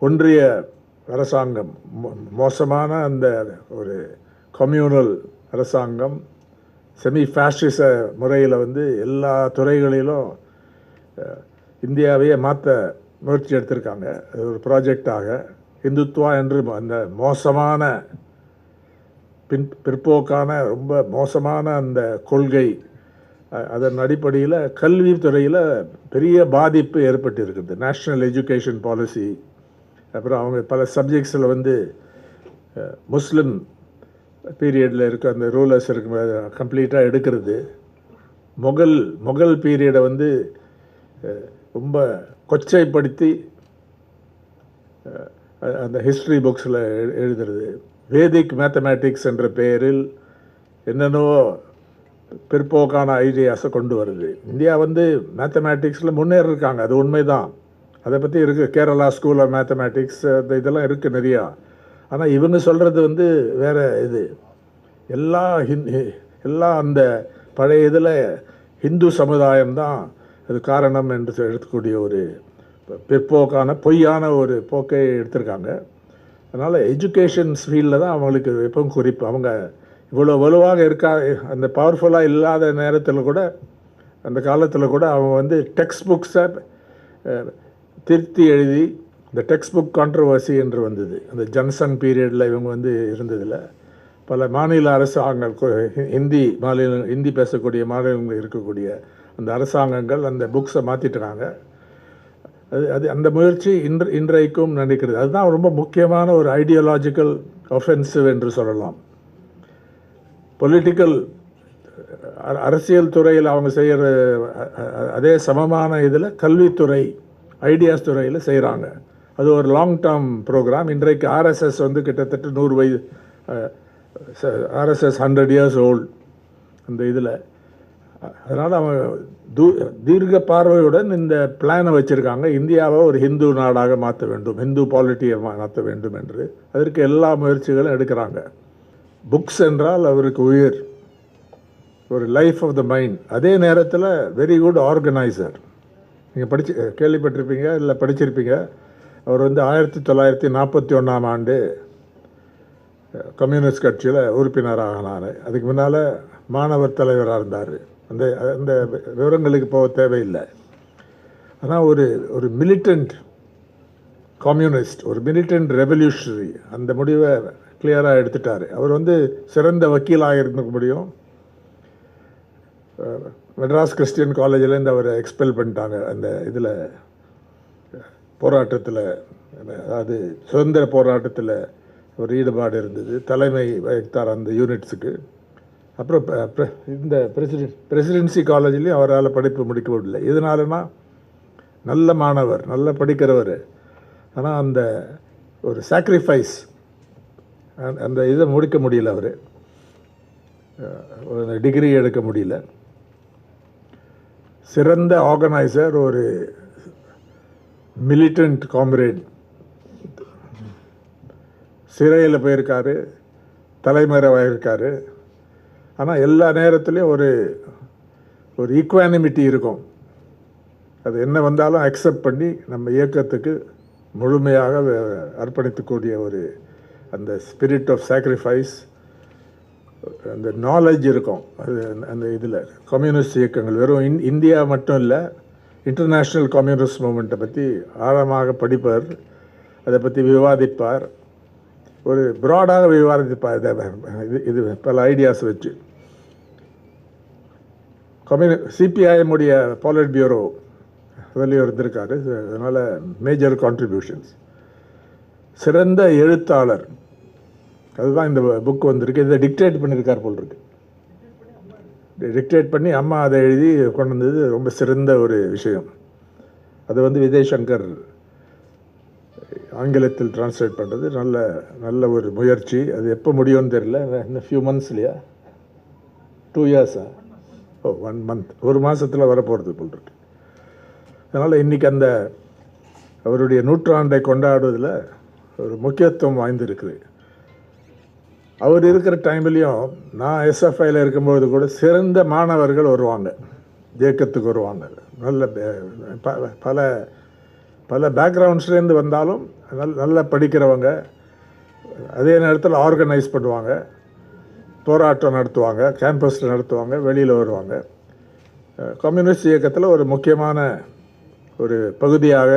ஒன்றிய அரசாங்கம் மோசமான அந்த ஒரு கம்யூனல் அரசாங்கம் செமி ஃபேஷிச முறையில் வந்து எல்லா துறைகளிலும் இந்தியாவையே மாற்ற முயற்சி எடுத்திருக்காங்க. அது ஒரு ப்ராஜெக்டாக இந்துத்வா என்று அந்த மோசமான பிற்போக்கான ரொம்ப மோசமான அந்த கொள்கை, அதன் அடிப்படையில் கல்வித்துறையில் பெரிய பாதிப்பு ஏற்பட்டு இருக்குது. நேஷ்னல் எஜுகேஷன் பாலிசி, அப்புறம் அவங்க பல சப்ஜெக்ட்ஸில் வந்து முஸ்லீம் பீரியடில் இருக்க அந்த ரூலர்ஸ் இருக்கு கம்ப்ளீட்டாக எடுக்கிறது. முகல் பீரியடை வந்து ரொம்ப கொச்சைப்படுத்தி அந்த ஹிஸ்ட்ரி புக்ஸில் எழுதுறது. வேதிக் மேத்தமேட்டிக்ஸ் என்ற பெயரில் என்னென்னவோ பிற்போக்கான ஐடியாஸை கொண்டு வருது. இந்தியா வந்து மேத்தமேட்டிக்ஸில் முன்னேறிருக்காங்க, அது உண்மைதான். அதை பற்றி இருக்குது. கேரளா ஸ்கூல் ஆஃப் மேத்தமேட்டிக்ஸ் இதெல்லாம் இருக்குது நிறையா. ஆனால் இவங்க சொல்கிறது வந்து வேறு இது. எல்லாம் அந்த பழைய இதில் ஹிந்து சமுதாயம்தான் அது காரணம் என்று எடுக்கக்கூடிய ஒரு பிற்போக்கான பொய்யான ஒரு போக்கை எடுத்திருக்காங்க. அதனால் எஜுகேஷன் ஃபீல்டில் தான் அவங்களுக்கு எப்பவும் குறிப்பு. அவங்க இவ்வளோ வலுவாக அந்த பவர்ஃபுல்லாக இல்லாத நேரத்தில் கூட, அந்த காலத்தில் கூட அவங்க வந்து டெக்ஸ்ட் புக்ஸை திருத்தி எழுதி, இந்த டெக்ஸ்ட் புக் கான்ட்ரவர்சி என்று வந்தது அந்த ஜன்சன் பீரியடில் இவங்க வந்து இருந்ததில். பல மாநில அரசாங்கங்கள், ஹிந்தி பேசக்கூடிய மாநிலங்கள் இருக்கக்கூடிய அந்த அரசாங்கங்கள் அந்த புக்ஸை மாற்றிட்டுறாங்க. அது அந்த முயற்சி இன்றைக்கும் நடக்கிறது. அதுதான் ரொம்ப முக்கியமான ஒரு ஐடியாலஜிக்கல் ஒஃபென்சிவ் என்று சொல்லலாம். பொலிட்டிக்கல் அரசியல் துறையில் அவங்க செய்கிற அதே சமமான இதில் கல்வித்துறை, ஐடியாஸ் துறையில் செய்கிறாங்க. அது ஒரு லாங் டேர்ம் ப்ரோக்ராம். இன்றைக்கு ஆர்எஸ்எஸ் வந்து கிட்டத்தட்ட 100 வயது, ஆர்எஸ்எஸ் 100 years ஓல்டு அந்த இதில். அதனால் அவங்க தீர்க்க பார்வையுடன் இந்த பிளானை வச்சுருக்காங்க. இந்தியாவை ஒரு ஹிந்து நாடாக மாற்ற வேண்டும், ஹிந்து பாலிட்டியை மாற்ற வேண்டும் என்று. அதற்கு எல்லா முயற்சிகளும் எடுக்கிறாங்க. புக்ஸ் என்றால் அவருக்கு உயிர், ஒரு லைஃப் ஆஃப் த மைண்ட். அதே நேரத்தில் வெரி குட் ஆர்கனைசர். நீங்கள் கேள்விப்பட்டிருப்பீங்க, இல்லை படிச்சிருப்பீங்க. அவர் வந்து 1941ஆம் ஆண்டு கம்யூனிஸ்ட் கட்சியில் உறுப்பினராக ஆனார். அதுக்கு முன்னால் மாணவர் தலைவராக இருந்தார். அந்த விவரங்களுக்கு போக தேவையில்லை. ஆனால் ஒரு மிலிட்டன்ட் கம்யூனிஸ்ட், ஒரு மிலிட்டன்ட் ரெவல்யூஷனரி, அந்த முடிவை கிளியராக எடுத்துட்டார். அவர் வந்து சிறந்த வக்கீலாக இருக்க முடியும். மெட்ராஸ் கிறிஸ்டியன் காலேஜிலேருந்து அவரை எக்ஸ்பெல் பண்ணிட்டாங்க. அந்த இதில் போராட்டத்தில், அதாவது சுதந்திர போராட்டத்தில் ஒரு ஈடுபாடு இருந்தது. தலைமை வகித்தார் அந்த யூனிட்ஸுக்கு. அப்புறம் இந்த பிரசிடென்சி காலேஜ்லேயும் அவரால் படிப்பு முடிக்க முடியல. இதனாலனா நல்ல மாணவர், நல்லா படிக்கிறவர். ஆனால் அந்த ஒரு சாக்ரிஃபைஸ், அந்த இதை முடிக்க முடியல. அவர் ஒரு டிகிரி எடுக்க முடியல. சிறந்த ஆர்கனைசர், ஒரு மிலிட்டன்ட் காம்ரேட். சிறையில் போயிருக்காரு, தலைமறைவாக இருக்கார். ஆனால் எல்லா நேரத்துலேயும் ஒரு ஈக்குவானிமிட்டி இருக்கும். அது என்ன வந்தாலும் அக்செப்ட் பண்ணி நம்ம இயக்கத்துக்கு முழுமையாக அர்ப்பணிக்கக்கூடிய ஒரு அந்த ஸ்பிரிட் ஆஃப் சாக்ரிஃபைஸ், அந்த நாலேஜ் இருக்கும். அது அந்த இதில் கம்யூனிஸ்ட் இயக்கங்கள் வெறும் இந்தியா மட்டும் இல்லை, இன்டர்நேஷ்னல் கம்யூனிஸ்ட் மூமெண்ட்டை பற்றி ஆழமாக படிப்பார், அதை பற்றி விவாதிப்பார். ஒரு ப்ராடாக விவாதிப்பார். இது பல ஐடியாஸ் வச்சு. சிபிஐஎம்முடைய பாலிட் பியூரோ வெளியே இருந்திருக்காரு. அதனால் மேஜர் கான்ட்ரிபியூஷன்ஸ். சிறந்த எழுத்தாளர், அதுதான் இந்த புக் வந்திருக்கு. இதை டிக்டேட் பண்ணியிருக்கார் போல் இருக்கு. டிக்டேட் பண்ணி அம்மா அதை எழுதி கொண்டு வந்தது ரொம்ப சிறந்த ஒரு விஷயம். அது வந்து விஜய் சங்கர் ஆங்கிலத்தில் டிரான்ஸ்லேட் பண்ணுறது நல்ல ஒரு முயற்சி. அது எப்போ முடியும்னு தெரியல. இன்னும் ஃபியூ மந்த்ஸ்லையா, 2 years, 1 month, ஒரு மாதத்தில் வரப்போகிறது போல் இருக்கு. அதனால் இன்றைக்கி அந்த அவருடைய 100ஆண்டை கொண்டாடுவதில் ஒரு முக்கியத்துவம் வாய்ந்திருக்குது. அவர் இருக்கிற டைம்லேயும் நான் எஸ்எஃப்ஐயில் இருக்கும்போது கூட சிறந்த மாணவர்கள் வருவாங்க, இயக்கத்துக்கு வருவாங்க. நல்ல பல பேக்ரவுண்ட்ஸ்லேருந்து வந்தாலும் நல்லா படிக்கிறவங்க, அதே நேரத்தில் ஆர்கனைஸ் பண்ணுவாங்க, போராட்டம் நடத்துவாங்க, கேம்பஸில் நடத்துவாங்க, வெளியில் வருவாங்க. கம்யூனிஸ்ட் இயக்கத்தில் ஒரு முக்கியமான ஒரு பகுதியாக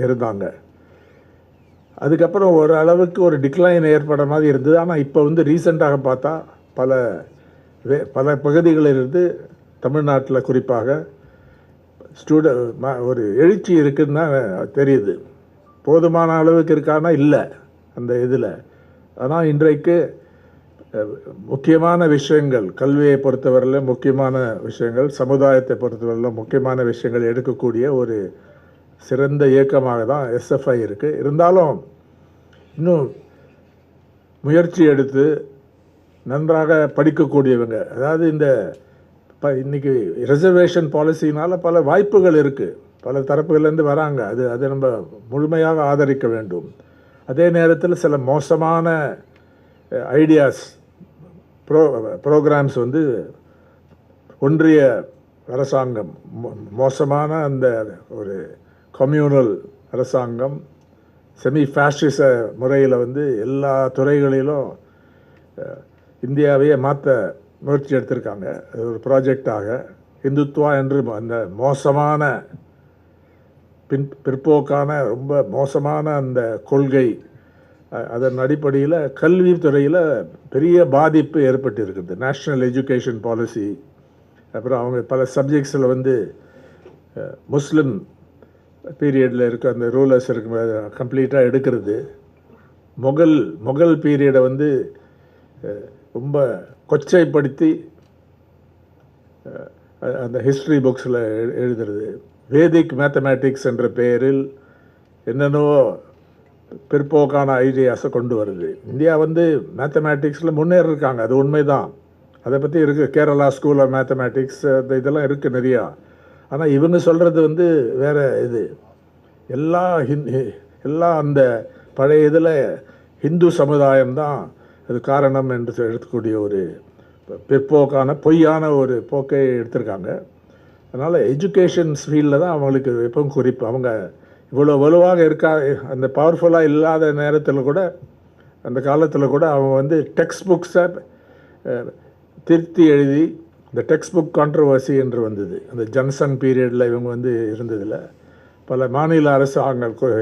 இருந்தாங்க. அதுக்கப்புறம் ஒரு அளவுக்கு ஒரு டிக்ளைன் ஏற்பட மாதிரி இருந்தது. ஆனால் இப்போ வந்து ரீசெண்டாக பார்த்தா பல பகுதிகளிலிருந்து தமிழ்நாட்டில் குறிப்பாக ஒரு எழுச்சி இருக்குன்னு தான் தெரியுது. போதுமான அளவுக்கு இருக்கானா இல்லை அந்த இதில். ஆனால் இன்றைக்கு முக்கியமான விஷயங்கள், கல்வியை பொறுத்தவரையில் முக்கியமான விஷயங்கள், சமுதாயத்தை பொறுத்தவரையில் முக்கியமான விஷயங்கள் எடுக்கக்கூடிய ஒரு சிறந்த இயக்கமாக தான் எஸ்எஃப்ஐ இருக்குது. இருந்தாலும் இன்னும் முயற்சி எடுத்து நன்றாக படிக்கக்கூடியவங்க, அதாவது இன்றைக்கி ரிசர்வேஷன் பாலிசினால் பல வாய்ப்புகள் இருக்குது, பல தரப்புகள்லேருந்து வராங்க. அதை நம்ம முழுமையாக ஆதரிக்க வேண்டும். அதே நேரத்தில் சில மோசமான ஐடியாஸ், ப்ரோக்ராம்ஸ் வந்து ஒன்றிய அரசாங்கம், மோசமான அந்த ஒரு கம்யூனல் அரசாங்கம் செமி ஃபேஷிச முறையில் வந்து எல்லா துறைகளிலும் இந்தியாவையே மாற்ற முயற்சி எடுத்திருக்காங்க. அது ஒரு ப்ராஜெக்டாக இந்துத்வா என்று அந்த மோசமான பிற்போக்கான ரொம்ப மோசமான அந்த கொள்கை, அதன் அடிப்படையில் கல்வித்துறையில் பெரிய பாதிப்பு ஏற்பட்டு இருக்குது. நேஷ்னல் எஜுகேஷன் பாலிசி, அப்புறம் அவங்க பல சப்ஜெக்ட்ஸில் வந்து முஸ்லீம் பீரியடில் இருக்க அந்த ரூலர்ஸ் இருக்க கம்ப்ளீட்டாக எடுக்கிறது, முகல் பீரியடை வந்து ரொம்ப கொச்சைப்படுத்தி அந்த ஹிஸ்ட்ரி புக்ஸில் எழுதுறது, வேதிக் மேத்தமேட்டிக்ஸ் என்ற பெயரில் என்னென்னவோ பிற்போக்கான ஐடியாஸை கொண்டு வருது. இந்தியா வந்து மேத்தமேட்டிக்ஸில் முன்னேறிருக்காங்க, அது உண்மைதான். அதை பற்றி இருக்குது, கேரளா ஸ்கூல் ஆஃப் மேத்தமேட்டிக்ஸ், இதெல்லாம் இருக்குது நிறையா. ஆனால் இவங்க சொல்கிறது வந்து வேறு இது. எல்லாம் அந்த பழைய இதில் ஹிந்து சமுதாயம் தான் அது காரணம் என்று எடுக்கக்கூடிய ஒரு பிற்போக்கான பொய்யான ஒரு போக்கை எடுத்திருக்காங்க. அதனால் எஜுகேஷன் ஃபீல்டில் தான் அவங்களுக்கு எப்பவும் குறிப்பு. அவங்க இவ்வளோ வலுவாக அந்த பவர்ஃபுல்லாக இல்லாத நேரத்தில் கூட, அந்த காலத்தில் கூட அவங்க வந்து டெக்ஸ்ட் புக்ஸை திருத்தி எழுதி, இந்த டெக்ஸ்ட் புக் கான்ட்ரவர்சி என்று வந்தது அந்த ஜன்சங் பீரியடில். இவங்க வந்து இருந்ததில் பல மாநில அரசாங்கங்கள்,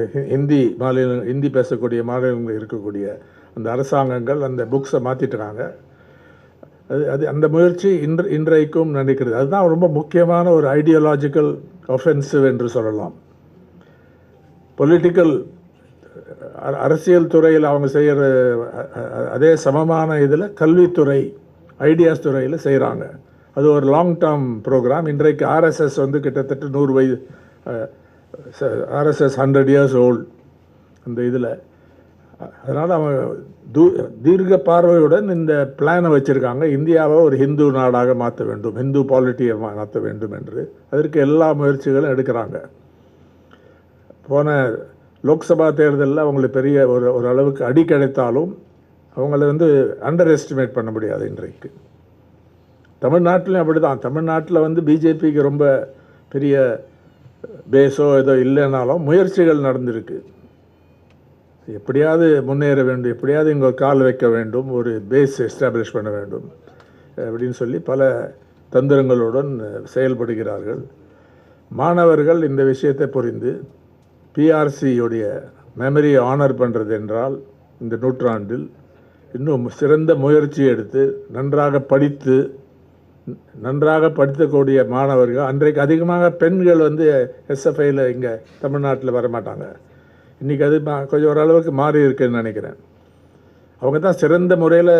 ஹிந்தி பேசக்கூடிய மாநிலங்கள் இருக்கக்கூடிய அந்த அரசாங்கங்கள் அந்த புக்ஸை மாற்றிட்டுருக்காங்க. அது அந்த முயற்சி இன்றைக்கும் நினைக்கிறது. அதுதான் ரொம்ப முக்கியமான ஒரு ஐடியாலஜிக்கல் ஒஃபென்சிவ் என்று சொல்லலாம். பொலிட்டிக்கல் அரசியல் துறையில் அவங்க செய்கிற அதே சமமான இதில் கல்வித்துறை, ஐடியாஸ் துறையில் செய்கிறாங்க. அது ஒரு லாங் டேர்ம் ப்ரோக்ராம். இன்றைக்கு ஆர்எஸ்எஸ் வந்து கிட்டத்தட்ட 100 வயது, ஆர்எஸ்எஸ் 100 years old அந்த இதில். அதனால் அவங்க தீர்க்க பார்வையுடன் இந்த பிளானை வச்சுருக்காங்க, இந்தியாவை ஒரு ஹிந்து நாடாக மாற்ற வேண்டும், ஹிந்து பாலிட்டியை மாற்ற வேண்டும் என்று. அதற்கு எல்லா முயற்சிகளும் எடுக்கிறாங்க. போன லோக்சபா தேர்தலில் அவங்களுக்கு பெரிய ஒரு அளவுக்கு அடி கிடைத்தாலும் அவங்கள வந்து அண்டர் எஸ்டிமேட் பண்ண முடியாது. இன்றைக்கு தமிழ்நாட்டிலையும் அப்படி தான். தமிழ்நாட்டில் வந்து பிஜேபிக்கு ரொம்ப பெரிய பேஸோ ஏதோ இல்லைனாலும் முயற்சிகள் நடந்திருக்கு. எப்படியாவது முன்னேற வேண்டும், எப்படியாவது இங்கே ஒரு கால் வைக்க வேண்டும், ஒரு பேஸ் எஸ்டாப்ளிஷ் பண்ண வேண்டும் அப்படின்னு சொல்லி பல தந்திரங்களுடன் செயல்படுகிறார்கள். மாணவர்கள் இந்த விஷயத்தை புரிந்து பிஆர்சியுடைய மெமரியை ஆனர் பண்ணுறது என்றால் இந்த நூற்றாண்டில் இன்னும் சிறந்த முயற்சி எடுத்து நன்றாக படிக்கக்கூடிய மாணவர்கள். அன்றைக்கு அதிகமாக பெண்கள் வந்து எஸ்எஃப்ஐயில் இங்கே தமிழ்நாட்டில் வரமாட்டாங்க. இன்றைக்கி அது கொஞ்சம் ஓரளவுக்கு மாறி இருக்குன்னு நினைக்கிறேன். அவங்க தான் சிறந்த முறையில்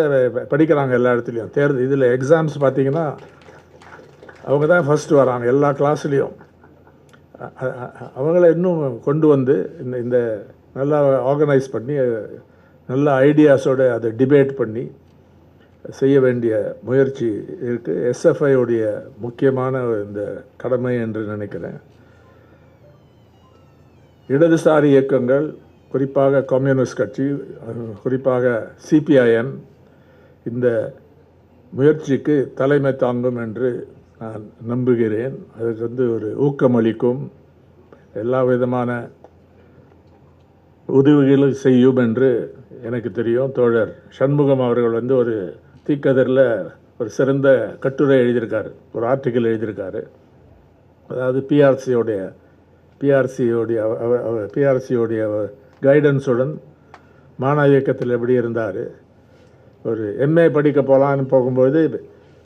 படிக்கிறாங்க எல்லா இடத்துலையும். இதில் எக்ஸாம்ஸ் பார்த்திங்கன்னா அவங்க தான் ஃபஸ்ட்டு வராங்க எல்லா கிளாஸ்லேயும். அவங்கள இன்னும் கொண்டு வந்து இந்த நல்லா ஆர்கனைஸ் பண்ணி நல்ல ஐடியாஸோடு அதை டிபேட் பண்ணி செய்ய வேண்டிய முயற்சி இருக்குது. எஸ்எஃப்ஐ-உடைய முக்கியமான இந்த கடமை என்று நினைக்கிறேன். இடதுசாரி இயக்கங்கள், குறிப்பாக கம்யூனிஸ்ட் கட்சி, குறிப்பாக சிபிஐஎம் இந்த முயற்சிக்கு தலைமை தாங்கும் என்று நான் நம்புகிறேன். அதுக்கு வந்து ஒரு ஊக்கமளிக்கும், எல்லா விதமான உதவிகளை செய்யும் என்று எனக்கு தெரியும். தோழர் சண்முகம் அவர்கள் வந்து ஒரு தீக்கதிரில் ஒரு சிறந்த கட்டுரை எழுதியிருக்காரு, ஒரு ஆர்டிக்கிள் எழுதியிருக்காரு. அதாவது பிஆர்சியோடைய கைடன்ஸுடன் மாணவ இயக்கத்தில் எப்படி இருந்தார். ஒரு எம்ஏ படிக்க போகலான்னு போகும்போது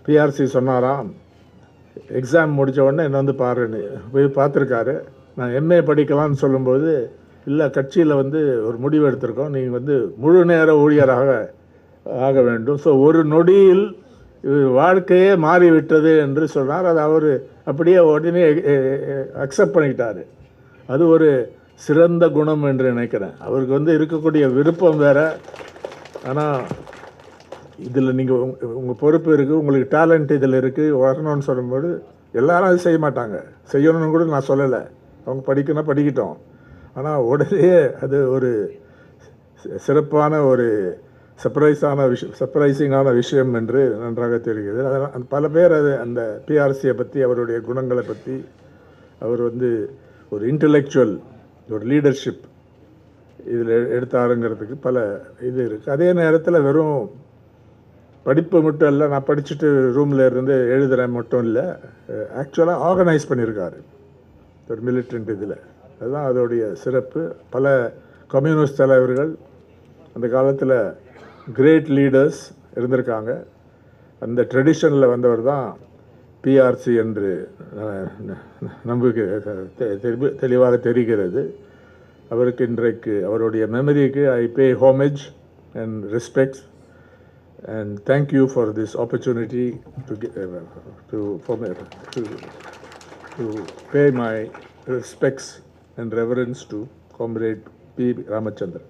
பிஆர்சி சொன்னாராம், எக்ஸாம் முடித்த உடனே என்ன வந்து பாருன்னு போய் பார்த்துருக்காரு. நான் எம்ஏ படிக்கலான்னு சொல்லும்போது, இல்லை கட்சியில் வந்து ஒரு முடிவு எடுத்திருக்கோம், நீங்கள் வந்து முழு நேர ஊழியராக ஆக வேண்டும். ஸோ ஒரு நொடியில் வாழ்க்கையே மாறிவிட்டது என்று சொன்னார். அது அவர் அப்படியே உடனே அக்செப்ட் பண்ணிக்கிட்டார். அது ஒரு சிறந்த குணம் என்று நினைக்கிறேன். அவருக்கு வந்து இருக்கக்கூடிய விருப்பம் வேறு. ஆனால் இதில் நீங்கள் உங்கள் பொறுப்பு இருக்குது, உங்களுக்கு டேலண்ட் இதில் இருக்குது, வரணும்னு சொல்லும்போது எல்லாரும் அது செய்ய மாட்டாங்க. செய்யணும்னு கூட நான் சொல்லலை, அவங்க படிக்கணும் படிக்கட்டும். ஆனால் உடனே அது ஒரு சிறப்பான ஒரு சர்ப்ரைசிங்கான விஷயம் என்று நன்றாக தெரிகிறது. அதனால் பல பேர் அது அந்த பிஆர்சியை பற்றி, அவருடைய குணங்களை பற்றி, அவர் வந்து ஒரு இன்டலெக்சுவல், ஒரு லீடர்ஷிப் இதில் எடுத்தாருங்கிறதுக்கு பல இது இருக்குது. அதே நேரத்தில் வெறும் படிப்பு மட்டும் இல்லை, நான் படிச்சுட்டு ரூமில் இருந்து எழுதுகிறேன் மட்டும் இல்லை, ஆக்சுவலாக ஆர்கனைஸ் பண்ணியிருக்காரு ஒரு மிலிட்டன்ட் இதில். அதுதான் அதோடைய சிறப்பு. பல கம்யூனிஸ்ட் தலைவர்கள் அந்த காலத்தில் கிரேட் லீடர்ஸ் இருந்திருக்காங்க. அந்த ட்ரெடிஷனில் வந்தவர் தான் பிஆர்சி என்று நம்பிக்கை தெளிவாக தெரிகிறது. அவருக்கு இன்றைக்கு அவருடைய மெமரிக்கு I pay homage and respects and thank you for this opportunity to pay my respects and reverence to Comrade P. Ramachandran.